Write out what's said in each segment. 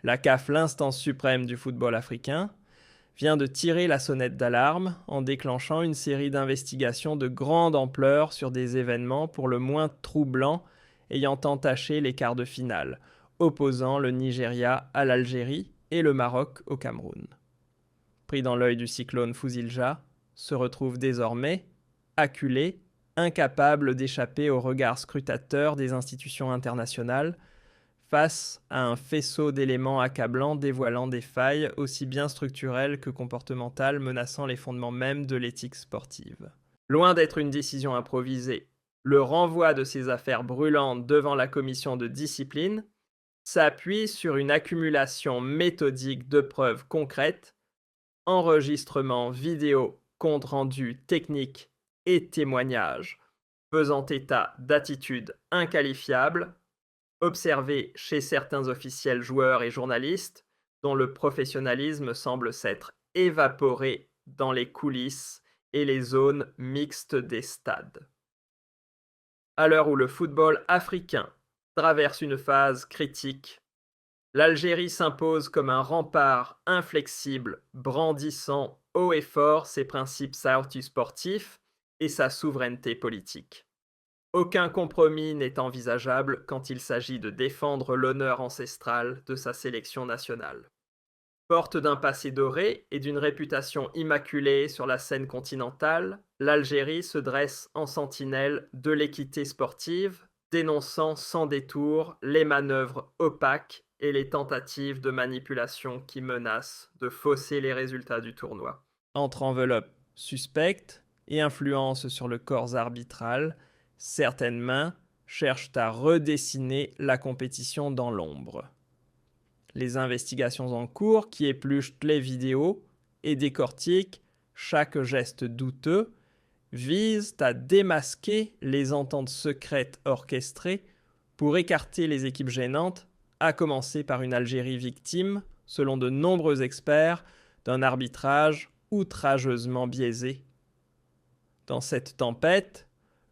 La CAF, l'instance suprême du football africain, vient de tirer la sonnette d'alarme en déclenchant une série d'investigations de grande ampleur sur des événements pour le moins troublants ayant entaché les quarts de finale, opposant le Nigeria à l'Algérie et le Maroc au Cameroun. Pris dans l'œil du cyclone Fouzilja, se retrouve désormais acculé, incapable d'échapper au regard scrutateur des institutions internationales, face à un faisceau d'éléments accablants dévoilant des failles aussi bien structurelles que comportementales menaçant les fondements mêmes de l'éthique sportive. Loin d'être une décision improvisée, le renvoi de ces affaires brûlantes devant la commission de discipline s'appuie sur une accumulation méthodique de preuves concrètes, enregistrements vidéo, comptes rendus techniques et témoignages, faisant état d'attitudes inqualifiables, observées chez certains officiels joueurs et journalistes, dont le professionnalisme semble s'être évaporé dans les coulisses et les zones mixtes des stades. À l'heure où le football africain traverse une phase critique, l'Algérie s'impose comme un rempart inflexible, brandissant haut et fort ses principes sportifs et sa souveraineté politique. Aucun compromis n'est envisageable quand il s'agit de défendre l'honneur ancestral de sa sélection nationale. Forte d'un passé doré et d'une réputation immaculée sur la scène continentale, l'Algérie se dresse en sentinelle de l'équité sportive, dénonçant sans détour les manœuvres opaques et les tentatives de manipulation qui menacent de fausser les résultats du tournoi. Entre enveloppes suspectes et influence sur le corps arbitral, certaines mains cherchent à redessiner la compétition dans l'ombre. Les investigations en cours qui épluchent les vidéos et décortiquent chaque geste douteux visent à démasquer les ententes secrètes orchestrées pour écarter les équipes gênantes, à commencer par une Algérie victime, selon de nombreux experts, d'un arbitrage outrageusement biaisé. Dans cette tempête,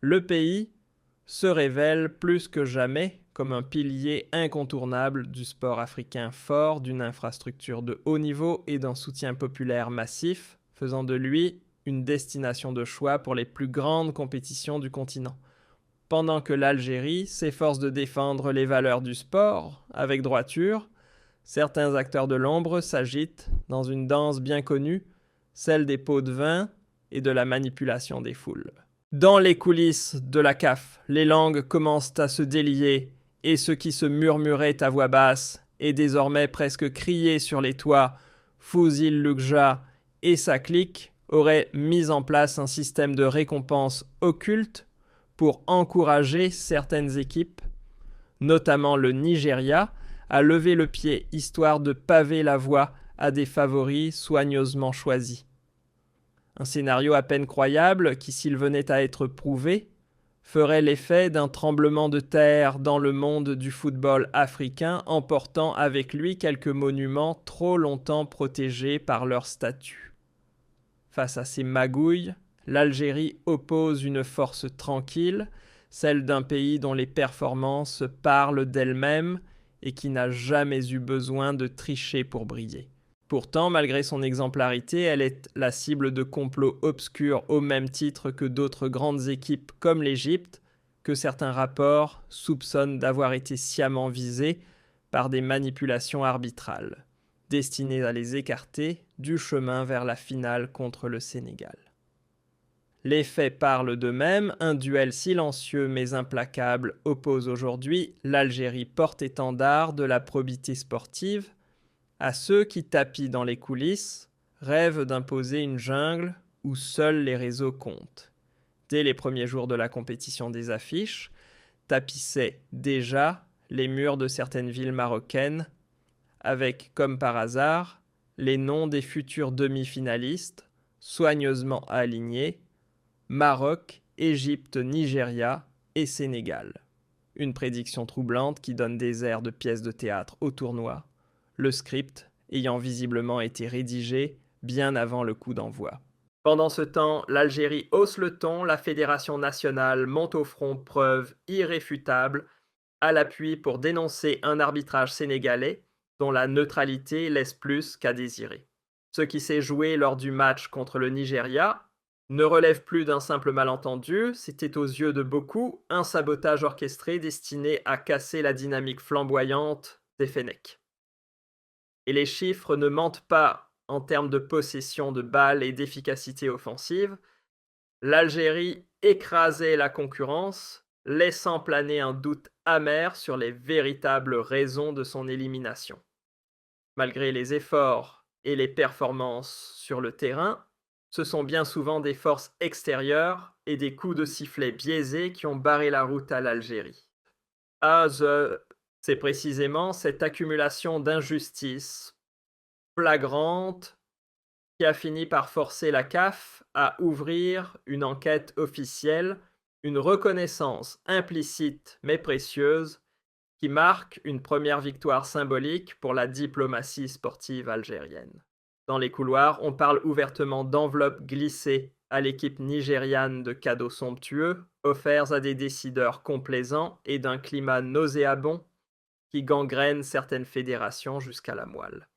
le pays se révèle plus que jamais comme un pilier incontournable du sport africain fort, d'une infrastructure de haut niveau et d'un soutien populaire massif, faisant de lui une destination de choix pour les plus grandes compétitions du continent. Pendant que l'Algérie s'efforce de défendre les valeurs du sport avec droiture, certains acteurs de l'ombre s'agitent dans une danse bien connue, celle des pots de vin et de la manipulation des foules. Dans les coulisses de la CAF, les langues commencent à se délier et ce qui se murmurait à voix basse est désormais presque crié sur les toits. Fouzil Lukja et sa clique auraient mis en place un système de récompenses occulte pour encourager certaines équipes, notamment le Nigeria, à lever le pied histoire de paver la voie à des favoris soigneusement choisis. Un scénario à peine croyable qui, s'il venait à être prouvé, ferait l'effet d'un tremblement de terre dans le monde du football africain, emportant avec lui quelques monuments trop longtemps protégés par leur statut. Face à ces magouilles, l'Algérie oppose une force tranquille, celle d'un pays dont les performances parlent d'elles-mêmes et qui n'a jamais eu besoin de tricher pour briller. Pourtant, malgré son exemplarité, elle est la cible de complots obscurs au même titre que d'autres grandes équipes comme l'Égypte, que certains rapports soupçonnent d'avoir été sciemment visés par des manipulations arbitrales, destinées à les écarter du chemin vers la finale contre le Sénégal. Les faits parlent d'eux-mêmes, un duel silencieux mais implacable oppose aujourd'hui l'Algérie porte-étendard de la probité sportive à ceux qui, tapis dans les coulisses, rêvent d'imposer une jungle où seuls les réseaux comptent. Dès les premiers jours de la compétition, des affiches tapissaient déjà les murs de certaines villes marocaines, avec, comme par hasard, les noms des futurs demi-finalistes, soigneusement alignés: Maroc, Égypte, Nigeria et Sénégal. Une prédiction troublante qui donne des airs de pièces de théâtre au tournoi, le script ayant visiblement été rédigé bien avant le coup d'envoi. Pendant ce temps, l'Algérie hausse le ton, la fédération nationale monte au front preuve irréfutable à l'appui pour dénoncer un arbitrage sénégalais dont la neutralité laisse plus qu'à désirer. Ce qui s'est joué lors du match contre le Nigeria ne relève plus d'un simple malentendu, c'était aux yeux de beaucoup un sabotage orchestré destiné à casser la dynamique flamboyante des Fennecs. Et les chiffres ne mentent pas en termes de possession de balles et d'efficacité offensive. L'Algérie écrasait la concurrence, laissant planer un doute amer sur les véritables raisons de son élimination. Malgré les efforts et les performances sur le terrain, ce sont bien souvent des forces extérieures et des coups de sifflet biaisés qui ont barré la route à l'Algérie. C'est précisément cette accumulation d'injustices flagrantes qui a fini par forcer la CAF à ouvrir une enquête officielle, une reconnaissance implicite mais précieuse qui marque une première victoire symbolique pour la diplomatie sportive algérienne. Dans les couloirs, on parle ouvertement d'enveloppes glissées à l'équipe nigériane de cadeaux somptueux, offerts à des décideurs complaisants et d'un climat nauséabond qui gangrène certaines fédérations jusqu'à la moelle.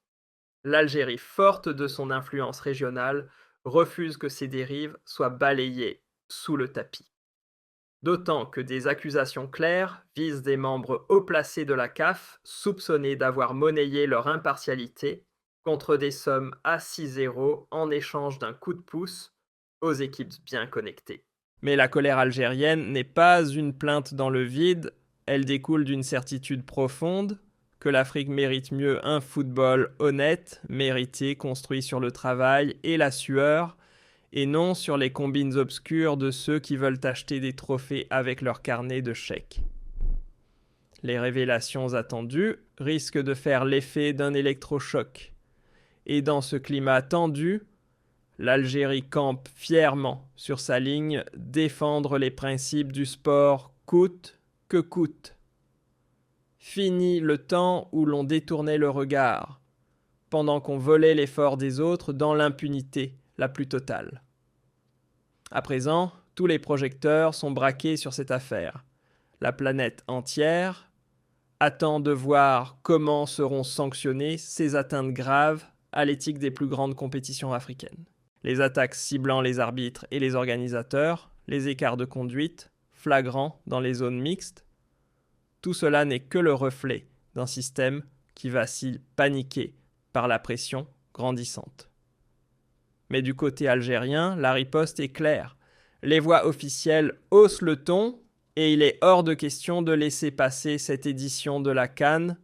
L'Algérie, forte de son influence régionale, refuse que ces dérives soient balayées sous le tapis. D'autant que des accusations claires visent des membres haut placés de la CAF soupçonnés d'avoir monnayé leur impartialité contre des sommes à 6-0 en échange d'un coup de pouce aux équipes bien connectées. Mais la colère algérienne n'est pas une plainte dans le vide, elle découle d'une certitude profonde que l'Afrique mérite mieux un football honnête, mérité, construit sur le travail et la sueur, et non sur les combines obscures de ceux qui veulent acheter des trophées avec leur carnet de chèques. Les révélations attendues risquent de faire l'effet d'un électrochoc. Et dans ce climat tendu, l'Algérie campe fièrement sur sa ligne défendre les principes du sport coûte que coûte. Fini le temps où l'on détournait le regard, pendant qu'on volait l'effort des autres dans l'impunité la plus totale. À présent, tous les projecteurs sont braqués sur cette affaire. La planète entière attend de voir comment seront sanctionnées ces atteintes graves à l'éthique des plus grandes compétitions africaines. Les attaques ciblant les arbitres et les organisateurs, les écarts de conduite, flagrants dans les zones mixtes, tout cela n'est que le reflet d'un système qui vacille paniqué par la pression grandissante. Mais du côté algérien, la riposte est claire. Les voix officielles haussent le ton et il est hors de question de laisser passer cette édition de la CAN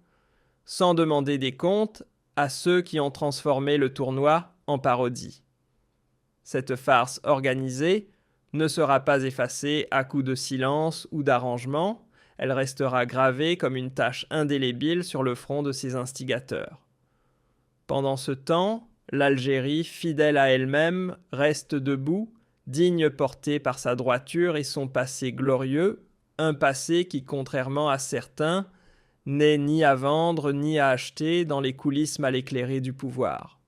sans demander des comptes à ceux qui ont transformé le tournoi en parodie. Cette farce organisée ne sera pas effacée à coups de silence ou d'arrangement, elle restera gravée comme une tache indélébile sur le front de ses instigateurs. Pendant ce temps, l'Algérie, fidèle à elle-même, reste debout, digne portée par sa droiture et son passé glorieux, un passé qui, contrairement à certains, n'est ni à vendre ni à acheter dans les coulisses mal éclairées du pouvoir.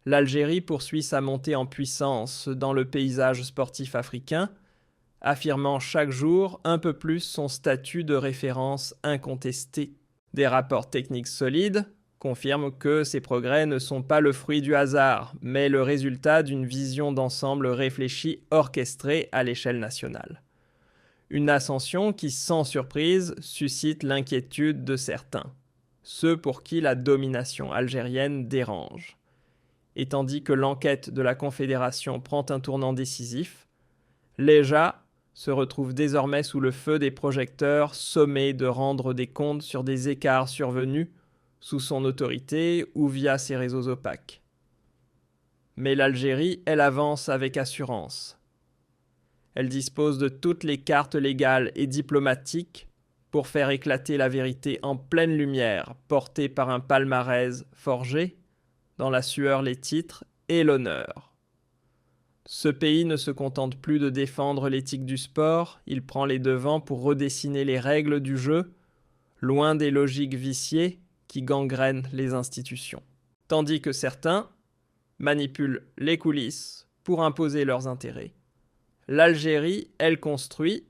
L'Algérie poursuit sa montée en puissance dans le paysage sportif africain, affirmant chaque jour un peu plus son statut de référence incontesté. Des rapports techniques solides confirment que ces progrès ne sont pas le fruit du hasard, mais le résultat d'une vision d'ensemble réfléchie, orchestrée à l'échelle nationale. Une ascension qui, sans surprise, suscite l'inquiétude de certains, ceux pour qui la domination algérienne dérange. Et tandis que l'enquête de la Confédération prend un tournant décisif, l'EJA se retrouve désormais sous le feu des projecteurs, sommé de rendre des comptes sur des écarts survenus sous son autorité ou via ses réseaux opaques. Mais l'Algérie, elle avance avec assurance. Elle dispose de toutes les cartes légales et diplomatiques pour faire éclater la vérité en pleine lumière, portée par un palmarès forgé, dans la sueur les titres et l'honneur. Ce pays ne se contente plus de défendre l'éthique du sport, il prend les devants pour redessiner les règles du jeu, loin des logiques viciées qui gangrènent les institutions. Tandis que certains manipulent les coulisses pour imposer leurs intérêts. L'Algérie, elle construit,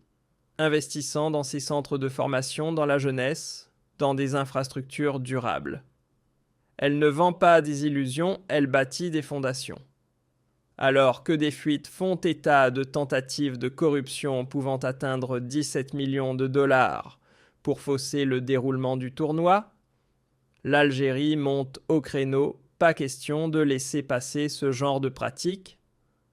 investissant dans ses centres de formation, dans la jeunesse, dans des infrastructures durables. Elle ne vend pas des illusions, elle bâtit des fondations. Alors que des fuites font état de tentatives de corruption pouvant atteindre 17 millions de dollars pour fausser le déroulement du tournoi, l'Algérie monte au créneau, pas question de laisser passer ce genre de pratiques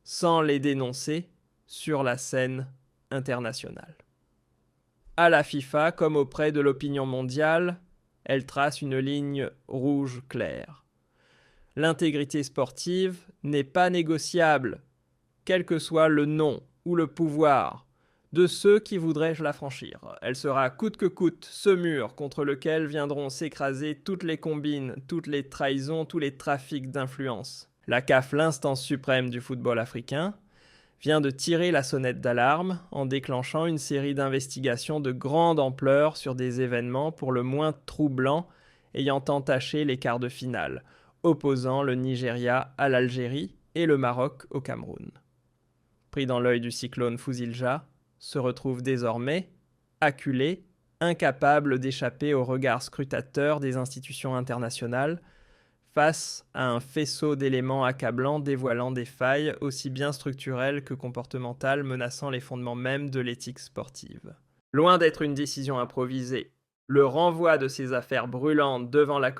sans les dénoncer sur la scène internationale. À la FIFA, comme auprès de l'opinion mondiale, elle trace une ligne rouge claire. L'intégrité sportive n'est pas négociable, quel que soit le nom ou le pouvoir de ceux qui voudraient la franchir. Elle sera coûte que coûte ce mur contre lequel viendront s'écraser toutes les combines, toutes les trahisons, tous les trafics d'influence. La CAF, l'instance suprême du football africain, vient de tirer la sonnette d'alarme en déclenchant une série d'investigations de grande ampleur sur des événements pour le moins troublants ayant entaché les quarts de finale, opposant le Nigeria à l'Algérie et le Maroc au Cameroun. Pris dans l'œil du cyclone Fouzilja, se retrouve désormais acculé, incapable d'échapper au regard scrutateur des institutions internationales, face à un faisceau d'éléments accablants dévoilant des failles aussi bien structurelles que comportementales menaçant les fondements mêmes de l'éthique sportive. Loin d'être une décision improvisée, le renvoi de ces affaires brûlantes devant la